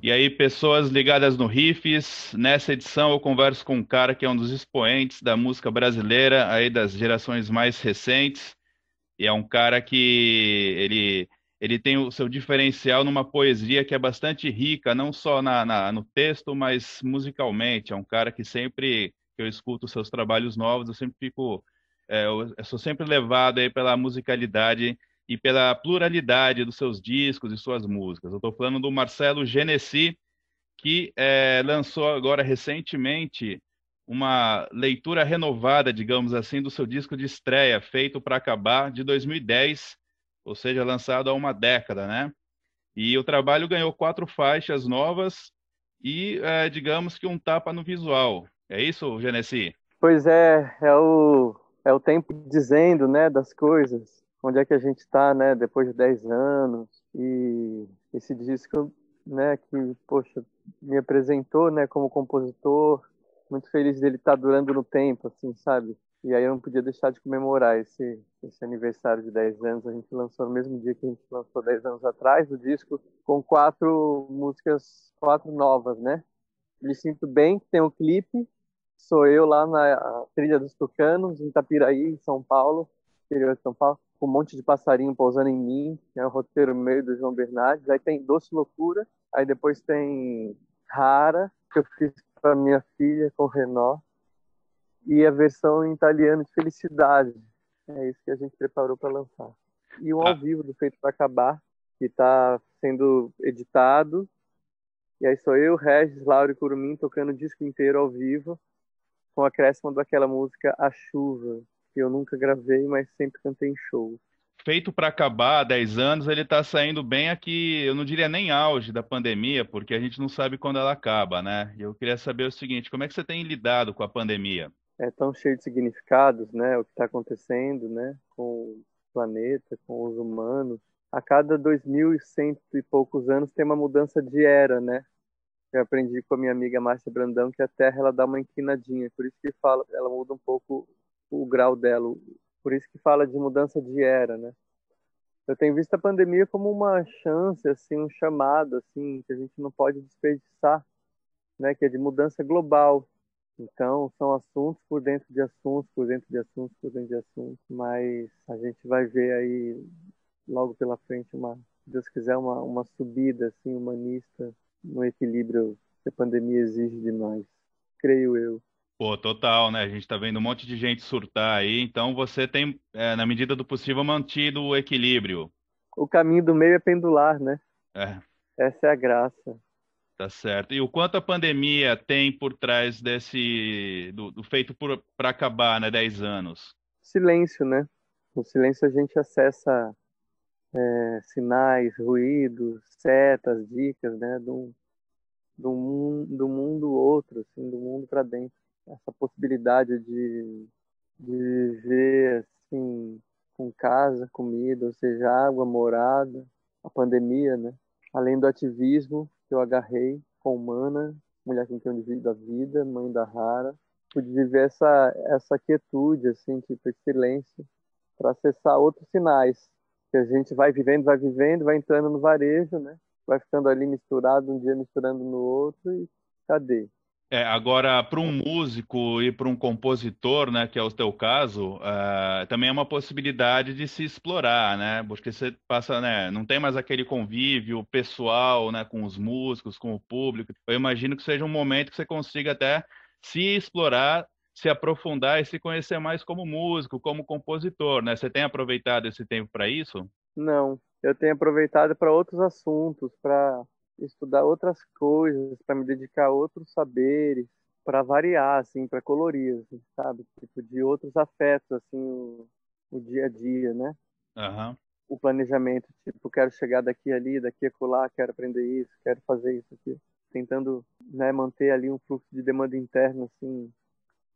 E aí, pessoas ligadas no Riffs, nessa edição eu converso com um cara que é um dos expoentes da música brasileira, aí das gerações mais recentes, e é um cara que ele tem o seu diferencial numa poesia que é bastante rica, não só no texto, mas musicalmente. É um cara que sempre que eu escuto os seus trabalhos novos, eu sempre fico, eu sou sempre levado aí pela musicalidade e pela pluralidade dos seus discos e suas músicas. Eu estou falando do Marcelo Genesi, que lançou agora recentemente uma leitura renovada, digamos assim, do seu disco de estreia, Feito para Acabar, de 2010, ou seja, lançado há uma década, né? E o trabalho ganhou 4 faixas novas e, digamos que um tapa no visual. É isso, Genesi? Pois é, é o tempo dizendo, né, das coisas. Onde é que a gente está, né, depois de 10 anos. E esse disco, né, que, poxa, me apresentou, né, como compositor. Muito feliz dele estar durando no tempo, assim, sabe? E aí eu não podia deixar de comemorar esse aniversário de 10 anos. A gente lançou no mesmo dia que a gente lançou 10 anos atrás o disco, com 4 músicas, 4 novas, né? Me Sinto Bem, que tem um clipe. Sou eu lá na Trilha dos Tucanos, em Itapiraí, em São Paulo, interior de São Paulo, com um monte de passarinho pousando em mim, é o roteiro meio do João Bernardes. Aí tem Doce Loucura, aí depois tem Rara, que eu fiz para minha filha com o Renó, e a versão em italiano de Felicidade. É isso que a gente preparou para lançar. E um ao Ah, vivo do Feito para Acabar, que está sendo editado. E aí sou eu, Regis, Laura e Curumim tocando o disco inteiro ao vivo, com a acréscimo daquela música A Chuva, que eu nunca gravei, mas sempre cantei em show. Feito para Acabar há 10 anos, ele está saindo bem aqui, eu não diria nem auge da pandemia, porque a gente não sabe quando ela acaba, né? E eu queria saber o seguinte, como é que você tem lidado com a pandemia? É tão cheio de significados, né? O que está acontecendo, né? Com o planeta, com os humanos. A cada 2100 e poucos anos tem uma mudança de era, né? Eu aprendi com a minha amiga Márcia Brandão que a Terra ela dá uma inclinadinha, por isso que fala, ela muda um pouco o grau dela, por isso que fala de mudança de era, né? Eu tenho visto a pandemia como uma chance, assim, um chamado, assim, que a gente não pode desperdiçar, né? Que é de mudança global. Então, são assuntos por dentro de assuntos, por dentro de assuntos, por dentro de assuntos, mas a gente vai ver aí logo pela frente se Deus quiser, uma subida, assim, humanista, no equilíbrio que a pandemia exige de nós, creio eu. Pô, total, né? A gente tá vendo um monte de gente surtar aí, então você tem, na medida do possível, mantido o equilíbrio. O caminho do meio é pendular, né? É, Essa é a graça. tá certo. E o quanto a pandemia tem por trás do feito para acabar, né? 10 anos. Silêncio, né? No silêncio a gente acessa sinais, ruídos, setas, dicas, né? Do mundo outro, assim, do mundo para dentro. Essa possibilidade de viver assim, com casa, comida, ou seja, água, morada, a pandemia, né? Além do ativismo que eu agarrei com Humana, mulher com quem eu divido a vida, mãe da Rara, pude viver essa quietude, assim, tipo, esse silêncio, para acessar outros sinais que a gente vai vivendo, vai entrando no varejo, né? Vai ficando ali misturado, um dia misturando no outro e cadê? Agora, para um músico e para um compositor, né, que é o teu caso, também é uma possibilidade de se explorar, né? Porque você passa, né, não tem mais aquele convívio pessoal, né, com os músicos, com o público. Eu imagino que seja um momento que você consiga até se explorar, se aprofundar e se conhecer mais como músico, como compositor, né? Você tem aproveitado esse tempo para isso? Não, eu tenho aproveitado para outros assuntos, para estudar outras coisas, para me dedicar a outros saberes, para variar, assim, para colorir, assim, sabe? Tipo, de outros afetos, assim, o dia a dia, né? Aham. O planejamento, tipo, quero chegar daqui ali, daqui a colar, quero aprender isso, quero fazer isso aqui. Tentando, né, manter ali um fluxo de demanda interna, assim,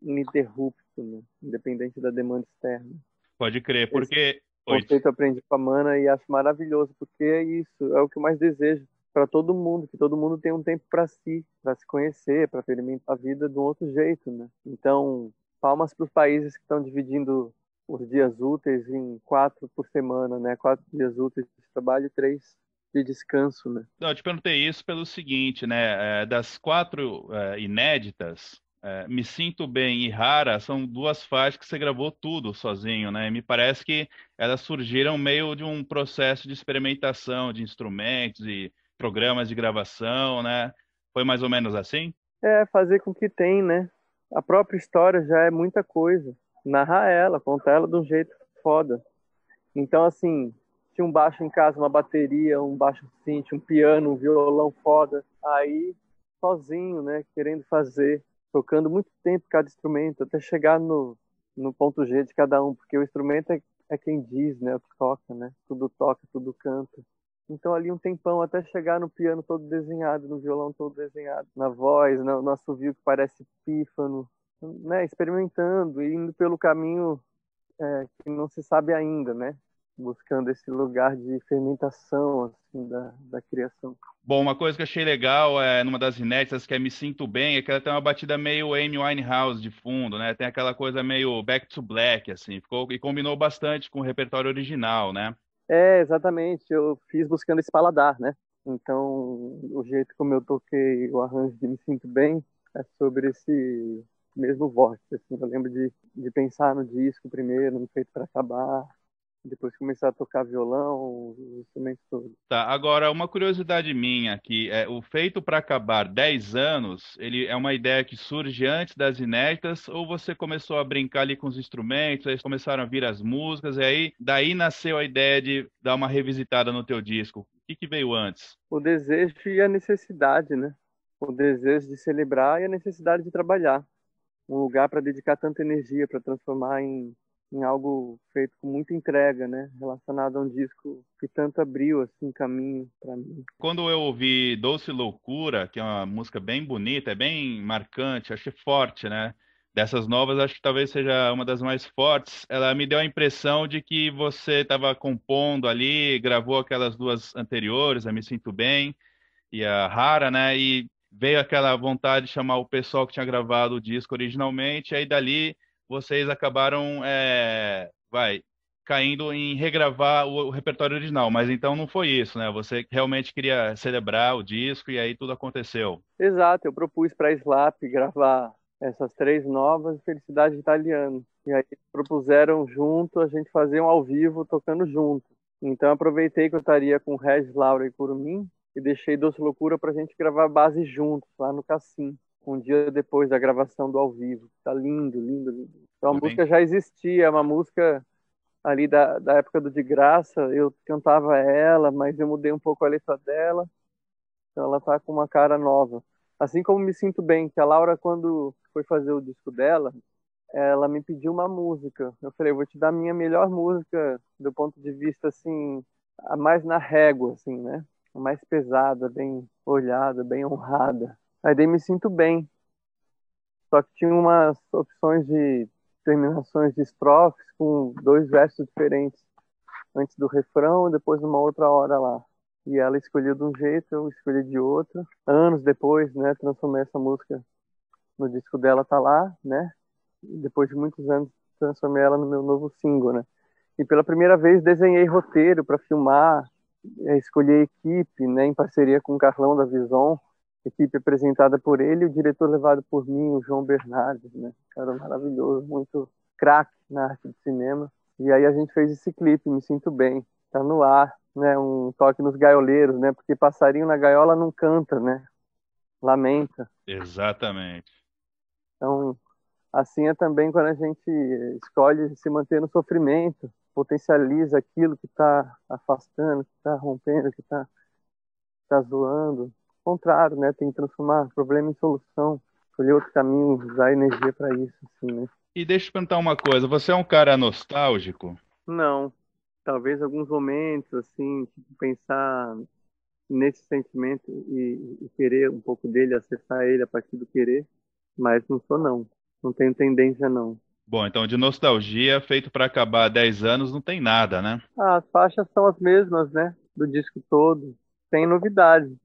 ininterrupto, né? Independente da demanda externa. Pode crer, Esse porque... Oi, conceito eu aprendi com a Mana e acho maravilhoso, porque é isso, é o que eu mais desejo para todo mundo, que todo mundo tenha um tempo para se conhecer, para experimentar a vida de um outro jeito, né? Então, palmas para os países que estão dividindo os dias úteis em 4 por semana, né? 4 dias úteis de trabalho e 3 de descanso, né? Não, eu te perguntei isso pelo seguinte, né? Das quatro inéditas, Me Sinto Bem e Rara são duas faixas que você gravou tudo sozinho, né? E me parece que elas surgiram meio de um processo de experimentação de instrumentos e programas de gravação, né? Foi mais ou menos assim? É fazer com que tem, né? A própria história já é muita coisa. Narrar ela, contar ela de um jeito foda. Então, assim, tinha um baixo em casa, uma bateria, um baixo synth, um piano, um violão foda. Aí, sozinho, né, querendo fazer, tocando muito tempo cada instrumento, até chegar no ponto G de cada um, porque o instrumento é quem diz, né, o que toca, né? Tudo toca, tudo canta. Então, ali um tempão até chegar no piano todo desenhado, no violão todo desenhado, na voz, no assovio que parece pífano, né, experimentando, e indo pelo caminho que não se sabe ainda, né? Buscando esse lugar de fermentação assim da criação. Bom, uma coisa que eu achei legal numa das inéditas que é Me Sinto Bem, é que ela tem uma batida meio Amy Winehouse de fundo, né? Tem aquela coisa meio Back to Black, assim, ficou e combinou bastante com o repertório original, né? É, exatamente. Eu fiz buscando esse paladar, né? Então, o jeito como eu toquei o arranjo de Me Sinto Bem é sobre esse mesmo vórtice. Assim. Eu lembro de pensar no disco primeiro, no Feito para Acabar, depois começar a tocar violão, os instrumentos todos. Tá, agora uma curiosidade minha que é o Feito para Acabar 10 anos, ele é uma ideia que surge antes das inéditas ou você começou a brincar ali com os instrumentos, aí começaram a vir as músicas e aí daí nasceu a ideia de dar uma revisitada no teu disco. O que que veio antes? O desejo e a necessidade, né? O desejo de celebrar e a necessidade de trabalhar. Um lugar para dedicar tanta energia, para transformar em algo feito com muita entrega, né? Relacionado a um disco que tanto abriu assim caminho para mim. Quando eu ouvi Doce Loucura, que é uma música bem bonita, é bem marcante, achei forte, né? Dessas novas, acho que talvez seja uma das mais fortes. Ela me deu a impressão de que você estava compondo ali, gravou aquelas duas anteriores, a Me Sinto Bem e a Rara, né? E veio aquela vontade de chamar o pessoal que tinha gravado o disco originalmente, aí dali vocês acabaram, caindo em regravar o repertório original, mas então não foi isso, né? Você realmente queria celebrar o disco e aí tudo aconteceu. Exato, eu propus para a Slap gravar essas três novas Felicidade Italiano. E aí propuseram junto a gente fazer um ao vivo tocando junto. Então aproveitei que eu estaria com Regis, Laura e Curumim e deixei Doce Loucura para a gente gravar a base juntos lá no Cassim, um dia depois da gravação do ao vivo. Tá lindo, lindo, lindo. Então a Ficou bem. música já existia, é uma música ali da época do De Graça, eu cantava ela, mas eu mudei um pouco a letra dela, então ela tá com uma cara nova. Assim como Me Sinto Bem, que a Laura, quando foi fazer o disco dela, ela me pediu uma música. Eu falei, vou te dar a minha melhor música do ponto de vista, assim, a mais na régua, assim, né? A mais pesada, bem olhada, bem honrada. Aí daí Me Sinto Bem. Só que tinha umas opções de terminações de estrofes com dois versos diferentes, antes do refrão e depois numa outra hora lá. E ela escolheu de um jeito, eu escolhi de outro. Anos depois, né, transformei essa música no disco dela, tá lá, né? Depois de muitos anos, transformei ela no meu novo single, né? E pela primeira vez desenhei roteiro para filmar, escolhi a equipe, né, em parceria com o Carlão da Vison, equipe apresentada por ele e o diretor levado por mim, o João Bernardes, né? Cara maravilhoso, muito craque na arte do cinema. E aí a gente fez esse clipe, Me Sinto Bem, tá no ar, né? Um toque nos gaioleiros, né? Porque passarinho na gaiola não canta, né? Lamenta. Exatamente. Então, assim é também quando a gente escolhe se manter no sofrimento, potencializa aquilo que está afastando, que está rompendo, que está zoando. Ao contrário, né? Tem que transformar problema em solução, escolher outro caminho, usar energia para isso, assim, né? E deixa eu te perguntar uma coisa, você é um cara nostálgico? Não, talvez alguns momentos, assim, tipo, pensar nesse sentimento e querer um pouco dele, acessar ele a partir do querer, mas não sou, não. Não tenho tendência, não. Bom, então de nostalgia, Feito para Acabar 10 anos, não tem nada, né? Ah, as faixas são as mesmas, né? Do disco todo. Tem novidade,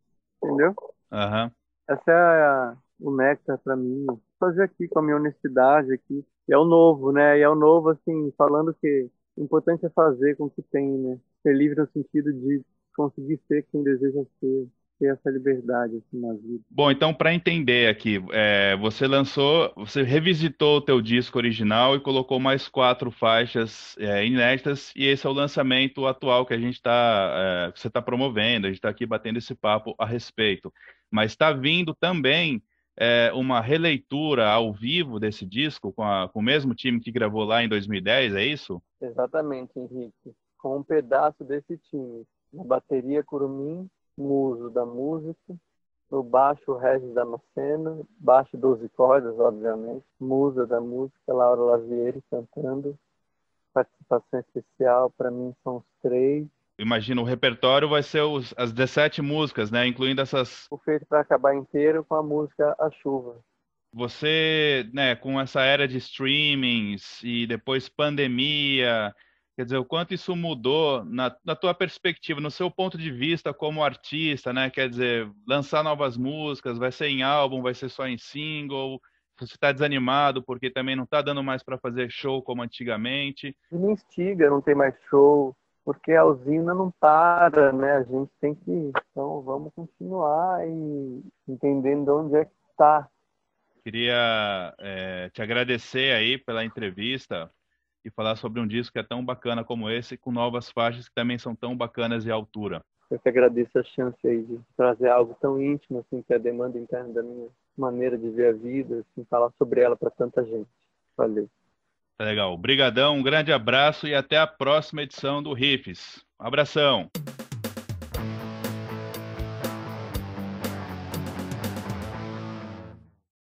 entendeu? Aham. Essa é o néctar para mim. Vou fazer aqui com a minha honestidade aqui. E é o novo, né? E é o novo, assim, falando que o importante é fazer com o que tem, né? Ser livre no sentido de conseguir ser quem deseja ser, ter essa liberdade assim, na vida. Bom, então para entender aqui, você revisitou o teu disco original e colocou mais 4 faixas inéditas, e esse é o lançamento atual que a gente que você está promovendo, a gente está aqui batendo esse papo a respeito. Mas está vindo também uma releitura ao vivo desse disco com o mesmo time que gravou lá em 2010, é isso? Exatamente, Henrique. Com um pedaço desse time. Na bateria, Curumim, muso da música. No baixo, Regis Damasceno. Baixo 12 cordas, obviamente. Musa da música, Laura Lavieri cantando. Participação especial, para mim, são os 3. Imagino, o repertório vai ser as 17 músicas, né? Incluindo essas. O feito para acabar inteiro com a música A Chuva. Você, né, com essa era de streamings e depois pandemia, quer dizer, o quanto isso mudou na tua perspectiva, no seu ponto de vista como artista, né? Quer dizer, lançar novas músicas, vai ser em álbum, vai ser só em single? Você está desanimado porque também não está dando mais para fazer show como antigamente? E me instiga, não tem mais show, porque a usina não para, né? A gente tem que. Então, vamos continuar e entendendo onde é que está. Queria, te agradecer aí pela entrevista e falar sobre um disco que é tão bacana como esse, com novas faixas que também são tão bacanas e à altura. Eu que agradeço a chance aí de trazer algo tão íntimo, assim, que é a demanda interna da minha maneira de ver a vida, assim, falar sobre ela para tanta gente. Valeu. Tá legal. Obrigadão, um grande abraço e até a próxima edição do Riffs. Um abração.